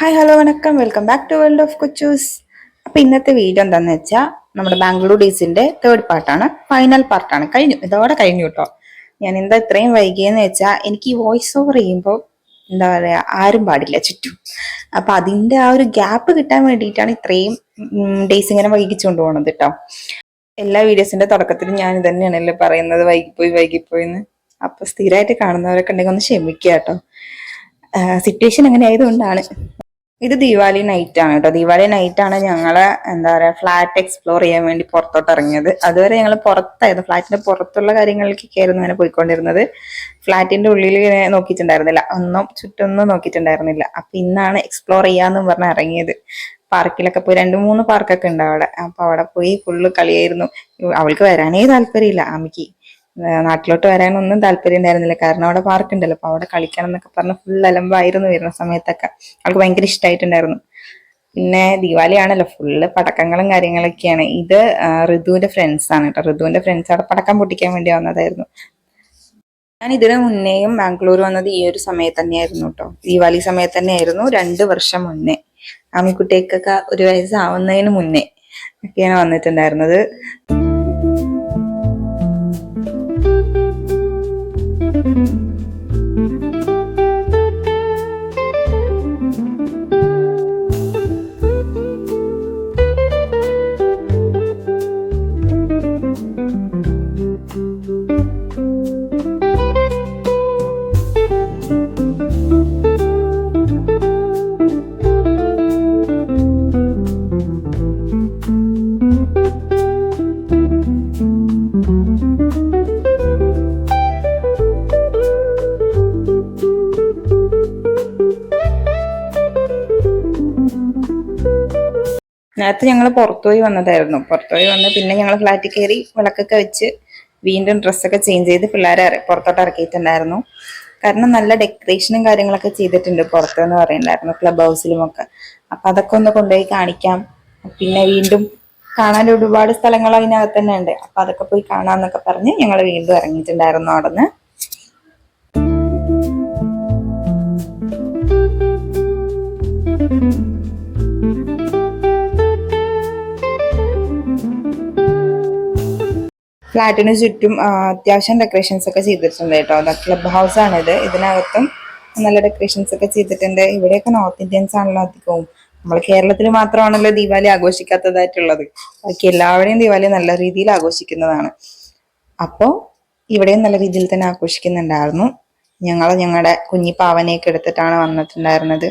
Hi hello വണക്കം welcome back to world of Kochus. അപ്പൊ ഇന്നത്തെ വീഡിയോ എന്താന്ന് വെച്ചാൽ നമ്മുടെ ബാംഗ്ലൂർ ഡേയ്സിന്റെ തേർഡ് പാർട്ടാണ്, ഫൈനൽ പാർട്ടാണ്. ഇതോടെ കഴിഞ്ഞു കേട്ടോ. ഞാൻ എന്താ ഇത്രയും വൈകിയെന്ന് വെച്ചാൽ എനിക്ക് ഈ വോയിസ് ഓവർ ചെയ്യുമ്പോൾ എന്താ പറയാ ആരും പാടില്ല ചുറ്റും. അപ്പൊ അതിന്റെ ആ ഒരു ഗ്യാപ്പ് കിട്ടാൻ വേണ്ടിയിട്ടാണ് ഇത്രയും ഡേയ്സ് ഇങ്ങനെ വൈകിച്ചുകൊണ്ട് പോകണത് കേട്ടോ. എല്ലാ വീഡിയോസിന്റെ തുടക്കത്തിലും ഞാൻ ഇത് തന്നെയാണല്ലോ പറയുന്നത്, വൈകിപ്പോയി എന്ന്. അപ്പൊ സ്ഥിരമായിട്ട് കാണുന്നവരൊക്കെ ഉണ്ടെങ്കിൽ ഒന്ന് ക്ഷമിക്കുക കേട്ടോ. സിറ്റുവേഷൻ അങ്ങനെ ആയതുകൊണ്ടാണ്. ഇത് ദീപാവലി നൈറ്റ് ആണ് കേട്ടോ. ദീപാവലി നൈറ്റ് ആണ് ഞങ്ങള് എന്താ പറയാ ഫ്ലാറ്റ് എക്സ്പ്ലോർ ചെയ്യാൻ വേണ്ടി പുറത്തോട്ട് ഇറങ്ങിയത്. അതുവരെ ഞങ്ങൾ പുറത്തായിരുന്നു, ഫ്ലാറ്റിന്റെ പുറത്തുള്ള കാര്യങ്ങളിലേക്കൊക്കെ ആയിരുന്നു ഇങ്ങനെ പോയിക്കൊണ്ടിരുന്നത്. ഫ്ലാറ്റിന്റെ ഉള്ളിൽ ഇങ്ങനെ നോക്കിയിട്ടുണ്ടായിരുന്നില്ല, ചുറ്റൊന്നും നോക്കിയിട്ടുണ്ടായിരുന്നില്ല. അപ്പൊ ഇന്നാണ് എക്സ്പ്ലോർ ചെയ്യാന്നും പറഞ്ഞ് ഇറങ്ങിയത്. പാർക്കിലൊക്കെ പോയി 2-3 പാർക്കൊക്കെ ഉണ്ട് അവിടെ. അപ്പൊ അവിടെ പോയി ഫുള്ള് കളിയായിരുന്നു. അവൾക്ക് വരാനേ താല്പര്യമില്ല ആമിക്ക്. നാട്ടിലോട്ട് വരാനൊന്നും താല്പര്യം ഉണ്ടായിരുന്നില്ല, കാരണം അവിടെ പാർക്ക് ഉണ്ടല്ലോ. അപ്പൊ അവിടെ കളിക്കണം എന്നൊക്കെ പറഞ്ഞ് ഫുൾ അലമ്പായിരുന്നു വരുന്ന സമയത്തൊക്കെ. അവൾക്ക് ഭയങ്കര ഇഷ്ടമായിട്ടുണ്ടായിരുന്നു. പിന്നെ ദിവാലി ആണല്ലോ, ഫുള്ള് പടക്കങ്ങളും കാര്യങ്ങളൊക്കെയാണ്. ഇത് ഋതുവിന്റെ ഫ്രണ്ട്സ് ആണ് കേട്ടോ. ഋതുവിന്റെ ഫ്രണ്ട്സ് അവിടെ പടക്കം പൊട്ടിക്കാൻ വേണ്ടി വന്നതായിരുന്നു. ഞാൻ ഇതിനു മുന്നേയും ബാംഗ്ലൂർ വന്നത് ഈ ഒരു സമയത്ത് തന്നെയായിരുന്നു കേട്ടോ. ദിവാലി സമയത്ത് തന്നെയായിരുന്നു, 2 വർഷം മുന്നേ. ആമിക്കുട്ടിയൊക്കെ 1 വയസ്സാവുന്നതിന് മുന്നേ ഒക്കെയാണ് വന്നിട്ടുണ്ടായിരുന്നത്. നേരത്തെ ഞങ്ങൾ പുറത്തുപോയി വന്നതായിരുന്നു. പുറത്തുപോയി വന്ന് പിന്നെ ഞങ്ങൾ ഫ്ലാറ്റിൽ കയറി വിളക്കൊക്കെ വെച്ച് വീണ്ടും ഡ്രസ്സൊക്കെ ചേഞ്ച് ചെയ്ത് പിള്ളേരെ പുറത്തോട്ട് ഇറക്കിയിട്ടുണ്ടായിരുന്നു. കാരണം നല്ല ഡെക്കറേഷനും കാര്യങ്ങളൊക്കെ ചെയ്തിട്ടുണ്ട് പുറത്തെന്ന് പറയുന്നുണ്ടായിരുന്നു, ക്ലബ് ഹൗസിലും ഒക്കെ. അപ്പൊ അതൊക്കെ ഒന്ന് കൊണ്ടുപോയി കാണിക്കാം. പിന്നെ വീണ്ടും കാണാൻ ഒരുപാട് സ്ഥലങ്ങൾ അതിനകത്ത് തന്നെ ഉണ്ട്. അപ്പൊ അതൊക്കെ പോയി കാണാന്നൊക്കെ പറഞ്ഞ് ഞങ്ങൾ വീണ്ടും ഇറങ്ങിയിട്ടുണ്ടായിരുന്നു അവിടെ നിന്ന്. ഫ്ലാറ്റിന് ചുറ്റും അത്യാവശ്യം ഡെക്കറേഷൻസ് ഒക്കെ ചെയ്തിട്ടുണ്ട് കേട്ടോ. അത് ക്ലബ് ഹൗസ് ആണിത്. ഇതിനകത്തും നല്ല ഡെക്കറേഷൻസ് ഒക്കെ ചെയ്തിട്ടുണ്ട്. ഇവിടെയൊക്കെ നോർത്ത് ഇന്ത്യൻസ് ആണല്ലോ അധികവും. നമ്മൾ കേരളത്തിൽ മാത്രമാണല്ലോ ദീപാവലി ആഘോഷിക്കാത്തതായിട്ടുള്ളത്. ബാക്കി എല്ലാവരുടെയും ദീപാവലി നല്ല രീതിയിൽ ആഘോഷിക്കുന്നതാണ്. അപ്പോൾ ഇവിടെയും നല്ല രീതിയിൽ തന്നെ ആഘോഷിക്കുന്നുണ്ടായിരുന്നു. ഞങ്ങളുടെ കുഞ്ഞി പാവനെയൊക്കെ എടുത്തിട്ടാണ് വന്നിട്ടുണ്ടായിരുന്നത്.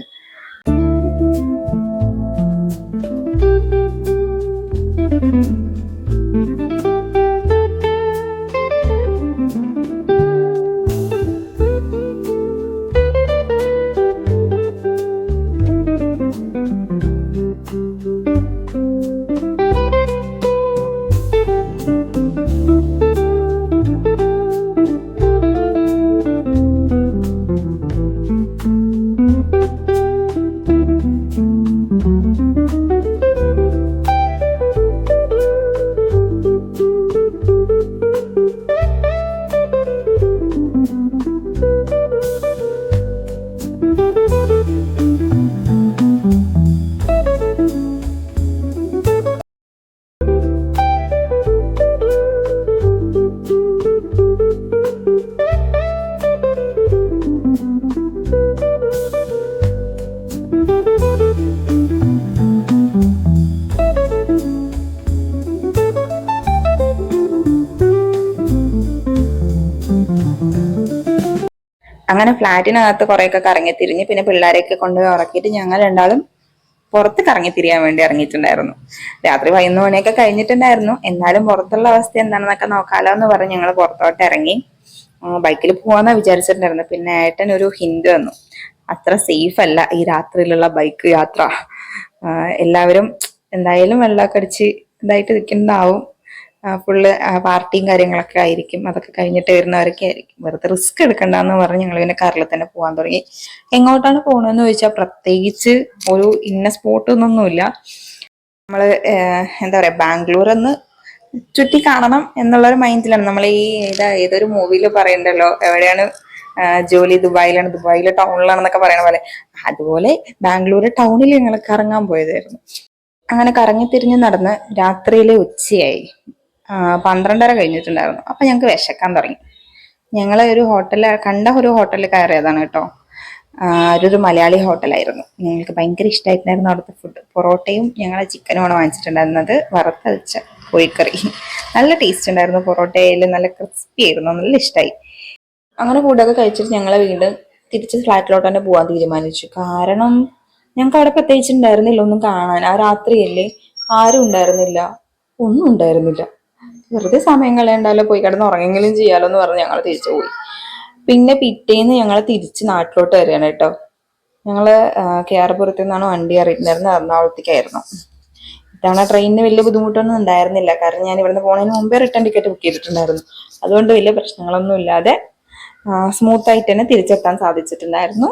അങ്ങനെ ഫ്ലാറ്റിനകത്ത് കുറെയൊക്കെ കറങ്ങി തിരിഞ്ഞ് പിന്നെ പിള്ളേരെയൊക്കെ കൊണ്ടുപോയി ഉറക്കിയിട്ട് ഞങ്ങൾ രണ്ടാളും പുറത്ത് കറങ്ങി തിരിയാൻ വേണ്ടി ഇറങ്ങിയിട്ടുണ്ടായിരുന്നു. രാത്രി 11 മണിയൊക്കെ കഴിഞ്ഞിട്ടുണ്ടായിരുന്നു. എന്നാലും പുറത്തുള്ള അവസ്ഥ എന്താണെന്നൊക്കെ നോക്കാലോ എന്ന് പറഞ്ഞ് ഞങ്ങൾ പുറത്തോട്ട് ഇറങ്ങി. ബൈക്കിൽ പോവാന്നാ വിചാരിച്ചിട്ടുണ്ടായിരുന്നു. പിന്നെ ഏട്ടൻ ഒരു ഹിന്റ് തന്നു, അത്ര സേഫ് അല്ല ഈ രാത്രിയിലുള്ള ബൈക്ക് യാത്ര. എല്ലാവരും എന്തായാലും വെള്ളമൊക്കെ അടിച്ച് ഇതായിട്ട് നിൽക്കുന്നതാവും. ഫുള്ള് പാർട്ടിയും കാര്യങ്ങളൊക്കെ ആയിരിക്കും. അതൊക്കെ കഴിഞ്ഞിട്ട് വരുന്നവരൊക്കെ ആയിരിക്കും. വെറുതെ റിസ്ക് എടുക്കണ്ടെന്ന് പറഞ്ഞ് ഞങ്ങൾ പിന്നെ കാറിൽ തന്നെ പോകാൻ തുടങ്ങി. എങ്ങോട്ടാണ് പോകണമെന്ന് ചോദിച്ചാൽ പ്രത്യേകിച്ച് ഒരു ഇന്ന സ്പോട്ട് ഒന്നൊന്നുമില്ല. നമ്മള് എന്താ പറയാ ബാംഗ്ലൂർ ഒന്ന് ചുറ്റി കാണണം എന്നുള്ളൊരു മൈൻഡിലാണ് നമ്മൾ. ഏതൊരു മൂവിയിൽ പറയണ്ടല്ലോ, എവിടെയാണ് ജോലി ദുബായിലാണ്, ദുബായിലെ ടൗണിലാണെന്നൊക്കെ പറയണ പോലെ അതുപോലെ ബാംഗ്ലൂർ ടൗണിൽ ഞങ്ങൾ കറങ്ങാൻ പോയതായിരുന്നു. അങ്ങനെ കറങ്ങി തിരിഞ്ഞ് നടന്ന് രാത്രിയിലെ ഉച്ചയായി. 12:30 കഴിഞ്ഞിട്ടുണ്ടായിരുന്നു. അപ്പൊ ഞങ്ങൾക്ക് വിശക്കാൻ തുടങ്ങി. ഞങ്ങളെ ഒരു ഒരു ഹോട്ടലിൽ കയറിയതാണ് കേട്ടോ. അതൊരു മലയാളി ഹോട്ടലായിരുന്നു. ഞങ്ങൾക്ക് ഭയങ്കര ഇഷ്ടമായിട്ടുണ്ടായിരുന്നു അവിടുത്തെ ഫുഡ്. പൊറോട്ടയും ഞങ്ങളെ ചിക്കനുമാണ് വാങ്ങിച്ചിട്ടുണ്ടായിരുന്നത്, വറുത്തരച്ച കോഴിക്കറി. നല്ല ടേസ്റ്റ് ഉണ്ടായിരുന്നു. പൊറോട്ടയിൽ നല്ല ക്രിസ്പി ആയിരുന്നു, നല്ല ഇഷ്ടമായി. അങ്ങനെ ഫുഡൊക്കെ കഴിച്ചിട്ട് ഞങ്ങളെ വീണ്ടും തിരിച്ച് ഫ്ലാറ്റിലോട്ട് തന്നെ പോകാൻ തീരുമാനിച്ചു. കാരണം ഞങ്ങൾക്ക് അവിടെ പ്രത്യേകിച്ച് ഉണ്ടായിരുന്നില്ല ഒന്നും കാണാൻ. ആ രാത്രിയല്ലേ, ആരും ഉണ്ടായിരുന്നില്ല, ഒന്നും ഉണ്ടായിരുന്നില്ല. വെറുതെ സമയം കളയണ്ടല്ലോ, പോയി കിടന്ന് ഉറങ്ങെങ്കിലും ചെയ്യാലോ എന്ന് പറഞ്ഞ് ഞങ്ങൾ തിരിച്ചു പോയി. പിന്നെ പിറ്റേന്ന് ഞങ്ങൾ തിരിച്ച് നാട്ടിലോട്ട് വരികയാണ് കേട്ടോ. ഞങ്ങള് കേരപുരത്തു നിന്നാണ് വണ്ടി അറിയിട്ടുണ്ടായിരുന്നത്, എറണാകുളത്തേക്കായിരുന്നു. ഇത്തവണ ട്രെയിനിന് വലിയ ബുദ്ധിമുട്ടൊന്നും ഉണ്ടായിരുന്നില്ല, കാരണം ഞാൻ ഇവിടുന്ന് പോകുന്നതിന് മുമ്പേ റിട്ടേൺ ടിക്കറ്റ് ബുക്ക് ചെയ്തിട്ടുണ്ടായിരുന്നു. അതുകൊണ്ട് വലിയ പ്രശ്നങ്ങളൊന്നും ഇല്ലാതെ സ്മൂത്ത് ആയിട്ട് തന്നെ തിരിച്ചെത്താൻ സാധിച്ചിട്ടുണ്ടായിരുന്നു.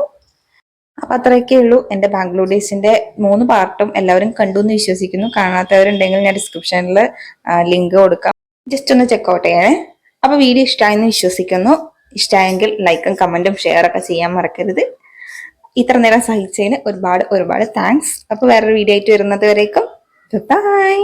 അപ്പൊ അത്രയൊക്കെ ഉള്ളൂ. എന്റെ ബാംഗ്ലൂർ ഡേയ്സിന്റെ 3 പാർട്ടും എല്ലാവരും കണ്ടു എന്ന് വിശ്വസിക്കുന്നു. കാണാത്തവരുണ്ടെങ്കിൽ ഞാൻ ഡിസ്ക്രിപ്ഷനിൽ ലിങ്ക് കൊടുക്കാം, ജസ്റ്റ് ഒന്ന് ചെക്കൗട്ട് ചെയ്യണേ. അപ്പൊ വീഡിയോ ഇഷ്ടമായെന്ന് വിശ്വസിക്കുന്നു. ഇഷ്ടമായെങ്കിൽ ലൈക്കും കമന്റും ഷെയർ ഒക്കെ ചെയ്യാൻ മറക്കരുത്. ഇത്ര നേരം സഹിച്ചതിന് ഒരുപാട് ഒരുപാട് താങ്ക്സ്. അപ്പൊ വേറൊരു വീഡിയോ ആയിട്ട് വരുന്നത് വരേക്കും ബൈ.